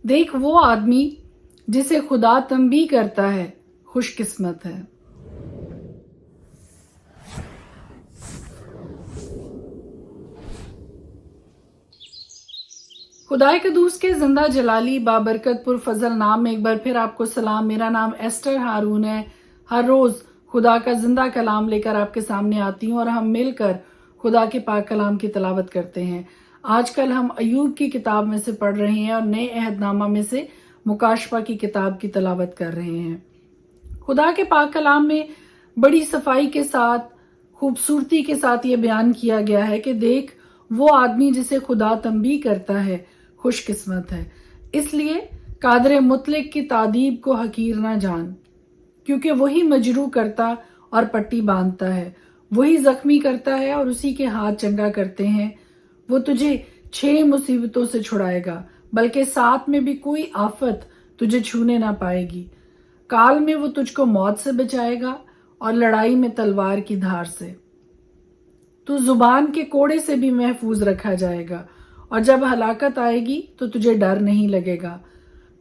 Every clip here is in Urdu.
دیکھ وہ آدمی جسے خدا تنبیہ کرتا ہے خوش قسمت ہے۔ خدائے قدوس کے زندہ جلالی بابرکت پرفضل نام میں ایک بار پھر آپ کو سلام۔ میرا نام ایسٹر ہارون ہے۔ ہر روز خدا کا زندہ کلام لے کر آپ کے سامنے آتی ہوں اور ہم مل کر خدا کے پاک کلام کی تلاوت کرتے ہیں۔ آج کل ہم ایوب کی کتاب میں سے پڑھ رہے ہیں اور نئے عہد نامہ میں سے مکاشفہ کی کتاب کی تلاوت کر رہے ہیں۔ خدا کے پاک کلام میں بڑی صفائی کے ساتھ، خوبصورتی کے ساتھ یہ بیان کیا گیا ہے کہ دیکھ وہ آدمی جسے خدا تنبیہ کرتا ہے خوش قسمت ہے۔ اس لیے قادر مطلق کی تعذیب کو حقیر نہ جان، کیونکہ وہی مجروح کرتا اور پٹی باندھتا ہے، وہی زخمی کرتا ہے اور اسی کے ہاتھ چنگا کرتے ہیں۔ وہ تجھے 6 مصیبتوں سے چھڑائے گا، بلکہ 7 میں بھی کوئی آفت تجھے چھونے نہ پائے گی۔ کال میں وہ تجھ کو موت سے بچائے گا اور لڑائی میں تلوار کی دھار سے۔ تو زبان کے کوڑے سے بھی محفوظ رکھا جائے گا، اور جب ہلاکت آئے گی تو تجھے ڈر نہیں لگے گا۔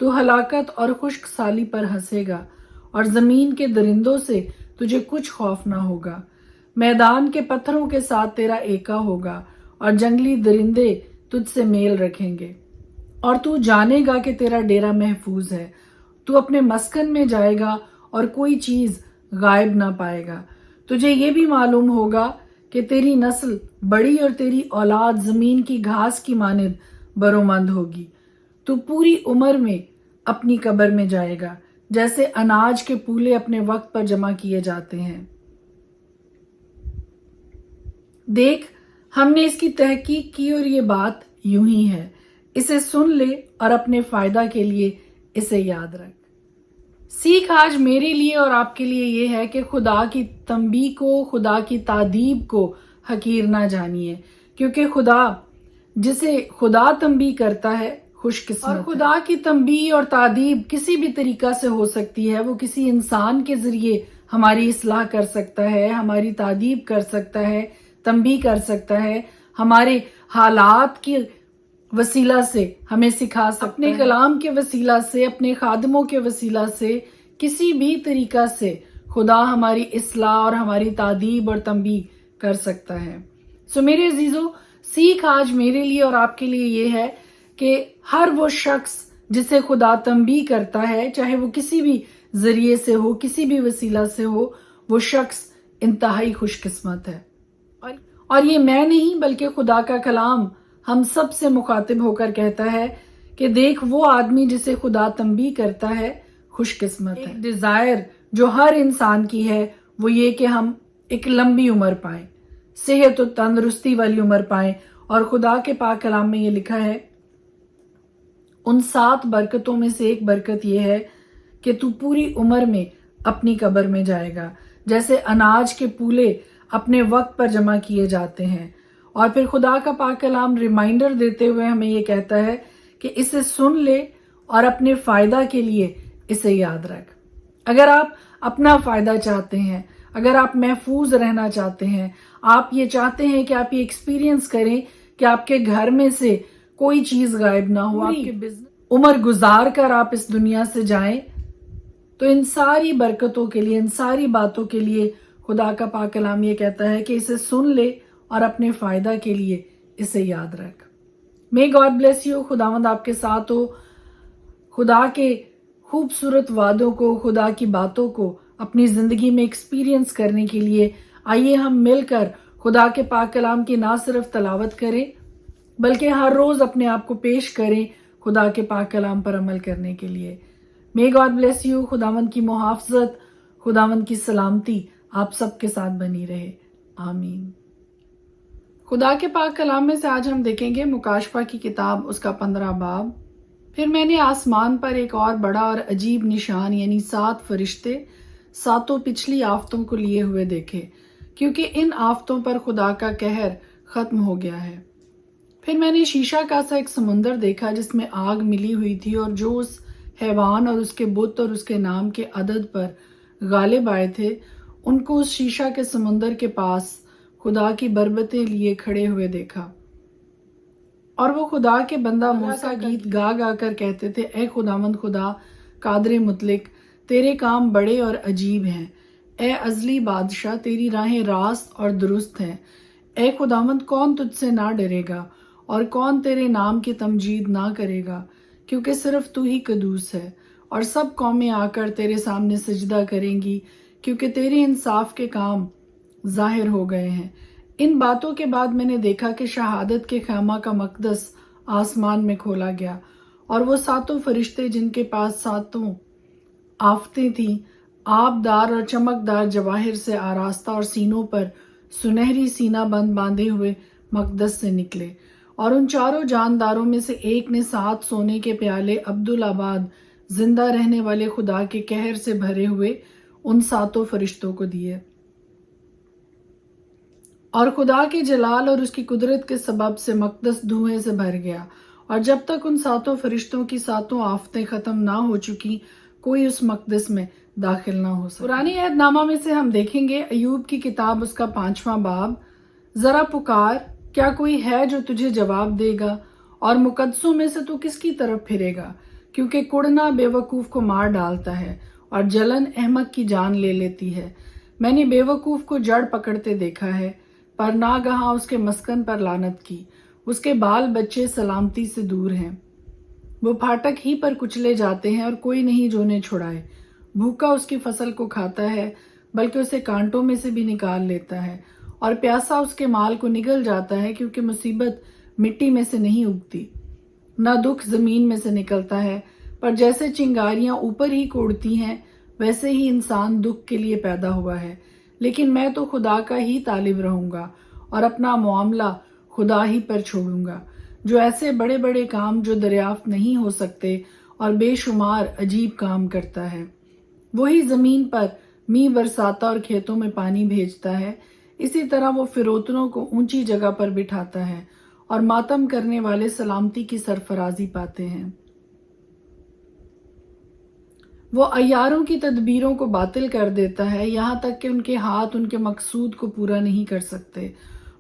تو ہلاکت اور خشک سالی پر ہنسے گا، اور زمین کے درندوں سے تجھے کچھ خوف نہ ہوگا۔ میدان کے پتھروں کے ساتھ تیرا ایکا ہوگا، اور جنگلی درندے تجھ سے میل رکھیں گے۔ اور تو جانے گا کہ تیرا ڈیرا محفوظ ہے، تو اپنے مسکن میں جائے گا اور کوئی چیز غائب نہ پائے گا۔ تجھے یہ بھی معلوم ہوگا کہ تیری نسل بڑی اور تیری اولاد زمین کی گھاس کی مانند برومند ہوگی۔ تو پوری عمر میں اپنی قبر میں جائے گا، جیسے اناج کے پولے اپنے وقت پر جمع کیے جاتے ہیں۔ دیکھ ہم نے اس کی تحقیق کی اور یہ بات یوں ہی ہے۔ اسے سن لے اور اپنے فائدہ کے لیے اسے یاد رکھ۔ سیکھ آج میرے لیے اور آپ کے لیے یہ ہے کہ خدا کی تنبیہ کو، خدا کی تعذیب کو حقیر نہ جانیے، کیونکہ جسے خدا تنبیہ کرتا ہے خوش قسمت ہے۔ اور خدا کی تنبیہ اور تعذیب کسی بھی طریقہ سے ہو سکتی ہے۔ وہ کسی انسان کے ذریعے ہماری اصلاح کر سکتا ہے، ہماری تعذیب کر سکتا ہے، تنبیہ کر سکتا ہے، ہمارے حالات کی وسیلہ سے ہمیں سکھا سکتا ہے، اپنے کلام کے وسیلہ سے، اپنے خادموں کے وسیلہ سے، کسی بھی طریقہ سے خدا ہماری اصلاح اور ہماری تعذیب اور تنبیہ کر سکتا ہے۔ سو میرے عزیزو، سیکھ آج میرے لیے اور آپ کے لیے یہ ہے کہ ہر وہ شخص جسے خدا تنبیہ کرتا ہے، چاہے وہ کسی بھی ذریعے سے ہو، کسی بھی وسیلہ سے ہو، وہ شخص انتہائی خوش قسمت ہے۔ اور یہ میں نہیں بلکہ خدا کا کلام ہم سب سے مخاطب ہو کر کہتا ہے کہ دیکھ وہ آدمی جسے خدا تنبیہ کرتا ہے خوش قسمت ہے۔ ایک ڈیزائر جو ہر انسان کی ہے وہ یہ کہ ہم ایک لمبی عمر پائیں، صحت و تندرستی والی عمر پائیں، اور خدا کے پاک کلام میں یہ لکھا ہے ان 7 برکتوں میں سے ایک برکت یہ ہے کہ تو پوری عمر میں اپنی قبر میں جائے گا، جیسے اناج کے پولے اپنے وقت پر جمع کیے جاتے ہیں۔ اور پھر خدا کا پاک کلام ریمائنڈر دیتے ہوئے ہمیں یہ کہتا ہے کہ اسے سن لے اور اپنے فائدہ کے لیے اسے یاد رکھ۔ اگر آپ اپنا فائدہ چاہتے ہیں، اگر آپ محفوظ رہنا چاہتے ہیں، آپ یہ چاہتے ہیں کہ آپ یہ ایکسپیرینس کریں کہ آپ کے گھر میں سے کوئی چیز غائب نہ ہو، آپ کے عمر گزار کر آپ اس دنیا سے جائیں، تو ان ساری برکتوں کے لیے، ان ساری باتوں کے لیے خدا کا پاک کلام یہ کہتا ہے کہ اسے سن لے اور اپنے فائدہ کے لیے اسے یاد رکھ۔ May God bless you۔ خداوند آپ کے ساتھ ہو۔ خدا کے خوبصورت وعدوں کو، خدا کی باتوں کو اپنی زندگی میں ایکسپیرینس کرنے کے لیے آئیے ہم مل کر خدا کے پاک کلام کی نہ صرف تلاوت کریں بلکہ ہر روز اپنے آپ کو پیش کریں خدا کے پاک کلام پر عمل کرنے کے لیے۔ May God bless you۔ خداوند کی محافظت، خداوند کی سلامتی آپ سب کے ساتھ بنی رہے۔ آمین۔ خدا کے پاک کلام میں سے آج ہم دیکھیں گے مکاشفہ کی کتاب، اس کا 15 باب۔ پھر میں نے آسمان پر ایک اور بڑا اور عجیب نشان، یعنی 7 فرشتے 7 پچھلی آفتوں کو لیے ہوئے دیکھے، کیونکہ ان آفتوں پر خدا کا قہر ختم ہو گیا ہے۔ پھر میں نے شیشہ کا سا ایک سمندر دیکھا جس میں آگ ملی ہوئی تھی، اور جو اس حیوان اور اس کے بت اور اس کے نام کے عدد پر غالب آئے تھے ان کو اس شیشہ کے سمندر کے پاس خدا کی بربتیں لیے کھڑے ہوئے دیکھا۔ اور وہ خدا کے بندہ موسیٰ گیت گا گا کر کہتے تھے، اے خداوند خدا قادر مطلق، تیرے کام بڑے اور عجیب ہیں۔ اے ازلی بادشاہ، تیری راہیں راست اور درست ہیں۔ اے خداوند، کون تجھ سے نہ ڈرے گا اور کون تیرے نام کی تمجید نہ کرے گا، کیونکہ صرف تو ہی قدوس ہے، اور سب قومیں آ کر تیرے سامنے سجدہ کریں گی، کیونکہ تیرے انصاف کے کام ظاہر ہو گئے ہیں۔ ان باتوں کے بعد میں نے دیکھا کہ شہادت کے خیمہ کا مقدس آسمان میں کھولا گیا، اور وہ ساتوں فرشتے جن کے پاس ساتوں آفتیں تھیں، آبدار اور چمکدار جواہر سے آراستہ اور سینوں پر سنہری سینہ بند باندھے ہوئے مقدس سے نکلے، اور ان چاروں جانداروں میں سے ایک نے 7 سونے کے پیالے عبدالآباد زندہ رہنے والے خدا کے قہر سے بھرے ہوئے ان ساتوں فرشتوں کو دیے، اور خدا کے جلال اور اس کی قدرت کے سبب سے مقدس دھوئیں سے بھر گیا، اور جب تک ان ساتوں فرشتوں کی ساتوں آفتیں ختم نہ ہو چکی کوئی اس مقدس میں داخل نہ ہو سکا۔ پرانی عہد نامہ میں سے ہم دیکھیں گے ایوب کی کتاب، اس کا 5واں باب، ذرا پکار، کیا کوئی ہے جو تجھے جواب دے گا، اور مقدسوں میں سے تو کس کی طرف پھرے گا، کیونکہ کڑنا بے وقوف کو مار ڈالتا ہے اور جلن احمق کی جان لے لیتی ہے۔ میں نے بے وقوف کو جڑ پکڑتے دیکھا ہے، پر ناگہاں اس کے مسکن پر لعنت کی، اس کے بال بچے سلامتی سے دور ہیں، وہ پھاٹک ہی پر کچلے جاتے ہیں اور کوئی نہیں جو انہیں چھڑائے۔ بھوکا اس کی فصل کو کھاتا ہے، بلکہ اسے کانٹوں میں سے بھی نکال لیتا ہے، اور پیاسا اس کے مال کو نگل جاتا ہے، کیونکہ مصیبت مٹی میں سے نہیں اگتی، نہ دکھ زمین میں سے نکلتا ہے، پر جیسے چنگاریاں اوپر ہی کوڑتی ہیں ویسے ہی انسان دکھ کے لیے پیدا ہوا ہے۔ لیکن میں تو خدا کا ہی طالب رہوں گا اور اپنا معاملہ خدا ہی پر چھوڑوں گا، جو ایسے بڑے بڑے کام جو دریافت نہیں ہو سکتے اور بے شمار عجیب کام کرتا ہے۔ وہی زمین پر می برساتا اور کھیتوں میں پانی بھیجتا ہے، اسی طرح وہ فروتنوں کو اونچی جگہ پر بٹھاتا ہے، اور ماتم کرنے والے سلامتی کی سرفرازی پاتے ہیں۔ وہ عیاروں کی تدبیروں کو باطل کر دیتا ہے، یہاں تک کہ ان کے ہاتھ ان کے مقصود کو پورا نہیں کر سکتے۔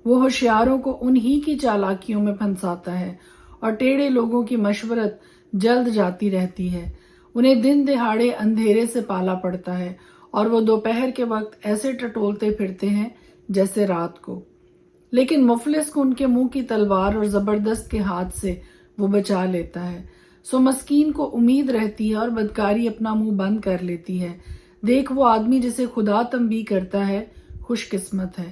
وہ ہوشیاروں کو انہی کی چالاکیوں میں پھنساتا ہے، اور ٹیڑھے لوگوں کی مشورت جلد جاتی رہتی ہے۔ انہیں دن دہاڑے اندھیرے سے پالا پڑتا ہے، اور وہ دوپہر کے وقت ایسے ٹٹولتے پھرتے ہیں جیسے رات کو۔ لیکن مفلس کو ان کے منہ کی تلوار اور زبردست کے ہاتھ سے وہ بچا لیتا ہے۔ سو مسکین کو امید رہتی ہے اور بدکاری اپنا منہ بند کر لیتی ہے۔ دیکھ، وہ آدمی جسے خدا تنبیہ کرتا ہے خوش قسمت ہے۔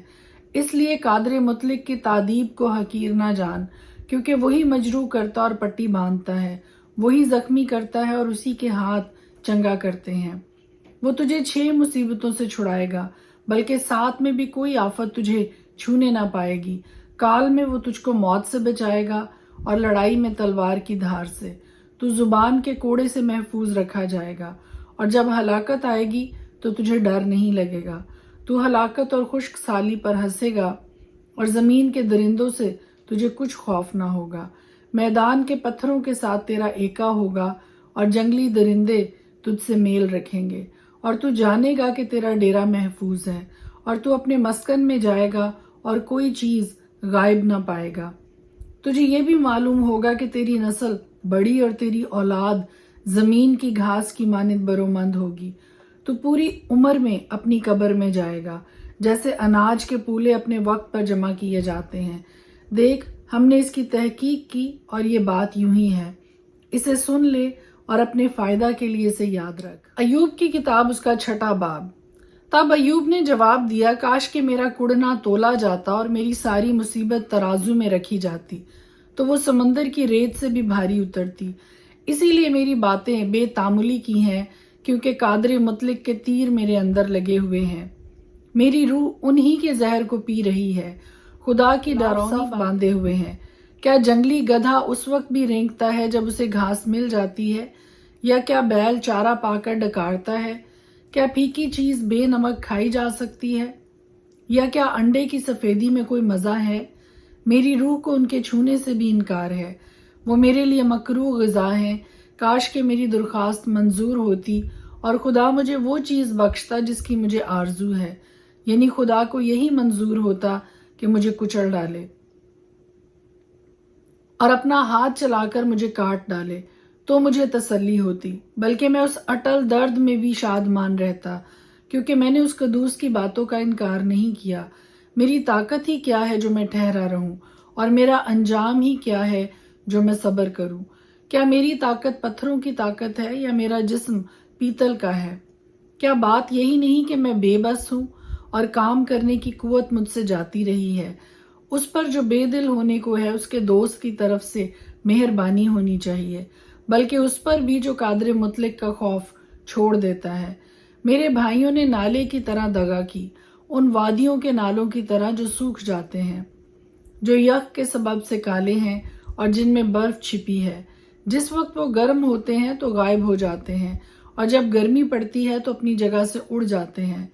اس لیے قادر مطلق کی تادیب کو حقیر نہ جان، کیونکہ وہی مجروح کرتا اور پٹی باندھتا ہے، وہی زخمی کرتا ہے اور اسی کے ہاتھ چنگا کرتے ہیں۔ وہ تجھے 6 مصیبتوں سے چھڑائے گا، بلکہ 7 میں بھی کوئی آفت تجھے چھونے نہ پائے گی۔ کال میں وہ تجھ کو موت سے بچائے گا اور لڑائی میں تلوار کی دھار سے۔ تو زبان کے کوڑے سے محفوظ رکھا جائے گا، اور جب ہلاکت آئے گی تو تجھے ڈر نہیں لگے گا۔ تو ہلاکت اور خشک سالی پر ہنسے گا، اور زمین کے درندوں سے تجھے کچھ خوف نہ ہوگا۔ میدان کے پتھروں کے ساتھ تیرا ایکا ہوگا، اور جنگلی درندے تجھ سے میل رکھیں گے، اور تو جانے گا کہ تیرا ڈیرا محفوظ ہے، اور تو اپنے مسکن میں جائے گا اور کوئی چیز غائب نہ پائے گا۔ تجھے یہ بھی معلوم ہوگا کہ تیری نسل بڑی اور تیری اولاد زمین کی گھاس کی مانند برومند ہوگی۔ تو پوری عمر میں اپنی قبر میں جائے گا، جیسے اناج کے پولے اپنے وقت پر جمع کیے جاتے ہیں۔ دیکھ، ہم نے اس کی تحقیق کی اور یہ بات یوں ہی ہے، اسے سن لے اور اپنے فائدہ کے لیے اسے یاد رکھ۔ ایوب کی کتاب، اس کا 6واں باب۔ تب ایوب نے جواب دیا، کاش کہ میرا کڑنا تولا جاتا اور میری ساری مصیبت ترازو میں رکھی جاتی، تو وہ سمندر کی ریت سے بھی بھاری اترتی۔ اسی لیے میری باتیں بے تاملی کی ہیں، کیونکہ قادر مطلق کے تیر میرے اندر لگے ہوئے ہیں۔ میری روح انہی کے زہر کو پی رہی ہے، خدا کی ڈارونی باندھے ہوئے ہیں۔ کیا جنگلی گدھا اس وقت بھی رینگتا ہے جب اسے گھاس مل جاتی ہے، یا کیا بیل چارہ پا کر ڈکارتا ہے؟ کیا پھیکی چیز بے نمک کھائی جا سکتی ہے، یا کیا انڈے کی سفیدی میں کوئی مزہ ہے؟ میری روح کو ان کے چھونے سے بھی انکار ہے، وہ میرے لیے مکروہ غذا ہیں۔ کاش کہ میری درخواست منظور ہوتی اور خدا مجھے وہ چیز بخشتا جس کی مجھے آرزو ہے، یعنی خدا کو یہی منظور ہوتا کہ مجھے کچل ڈالے اور اپنا ہاتھ چلا کر مجھے کاٹ ڈالے تو مجھے تسلی ہوتی، بلکہ میں اس اٹل درد میں بھی شادمان رہتا، کیونکہ میں نے اس قدوس کی باتوں کا انکار نہیں کیا۔ میری طاقت ہی کیا ہے جو میں ٹھہرا رہوں، اور میرا انجام ہی کیا ہے جو میں صبر کروں؟ کیا میری طاقت پتھروں کی طاقت ہے یا میرا جسم پیتل کا ہے؟ کیا بات یہی نہیں کہ میں بے بس ہوں اور کام کرنے کی قوت مجھ سے جاتی رہی ہے؟ اس پر جو بے دل ہونے کو ہے اس کے دوست کی طرف سے مہربانی ہونی چاہیے، بلکہ اس پر بھی جو قادر مطلق کا خوف چھوڑ دیتا ہے۔ میرے بھائیوں نے نالے کی طرح دغا کی، ان وادیوں کے نالوں کی طرح جو سوکھ جاتے ہیں، جو یخ کے سبب سے کالے ہیں اور جن میں برف چھپی ہے۔ جس وقت وہ گرم ہوتے ہیں تو غائب ہو جاتے ہیں، اور جب گرمی پڑتی ہے تو اپنی جگہ سے اڑ جاتے ہیں۔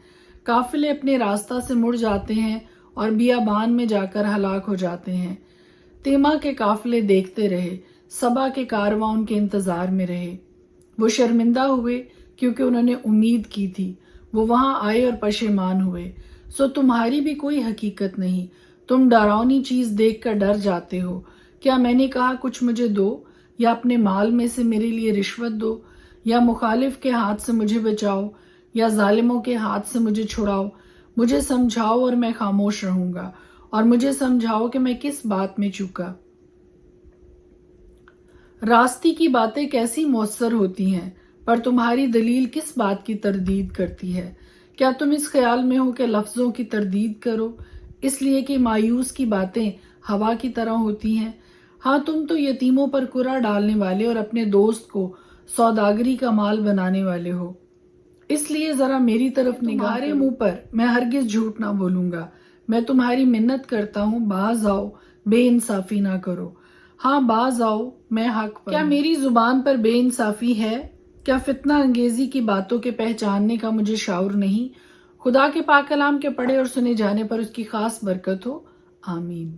قافلے اپنے راستہ سے مڑ جاتے ہیں اور بیابان میں جا کر ہلاک ہو جاتے ہیں۔ تیما کے قافلے دیکھتے رہے، سبا کے کارواں ان کے انتظار میں رہے۔ وہ شرمندہ ہوئے کیونکہ انہوں نے امید کی تھی، وہ وہاں آئے اور پشیمان ہوئے۔ سو تمہاری بھی کوئی حقیقت نہیں، تم ڈراؤنی چیز دیکھ کر ڈر جاتے ہو۔ کیا میں نے کہا کچھ مجھے دو، یا اپنے مال میں سے میرے لیے رشوت دو، یا مخالف کے ہاتھ سے مجھے بچاؤ، یا ظالموں کے ہاتھ سے مجھے چھڑاؤ؟ مجھے سمجھاؤ اور میں خاموش رہوں گا، اور مجھے سمجھاؤ کہ میں کس بات میں چوکا۔ راستی کی باتیں کیسی مؤثر ہوتی ہیں، پر تمہاری دلیل کس بات کی تردید کرتی ہے؟ کیا تم اس خیال میں ہو کہ لفظوں کی تردید کرو، اس لیے کہ مایوس کی باتیں ہوا کی طرح ہوتی ہیں؟ ہاں، تم تو یتیموں پر کرا ڈالنے والے اور اپنے دوست کو سوداگری کا مال بنانے والے ہو۔ اس لیے ذرا میری طرف نگاہ کرو۔ منہ پر میں ہرگز جھوٹ نہ بولوں گا۔ میں تمہاری منت کرتا ہوں، باز آؤ، بے انصافی نہ کرو۔ ہاں، باز آؤ، میں حق پر۔ کیا میری زبان پر بے انصافی ہے؟ کیا فتنہ انگیزی کی باتوں کے پہچاننے کا مجھے شعور نہیں؟ خدا کے پاک کلام کے پڑھے اور سنے جانے پر اس کی خاص برکت ہو، آمین۔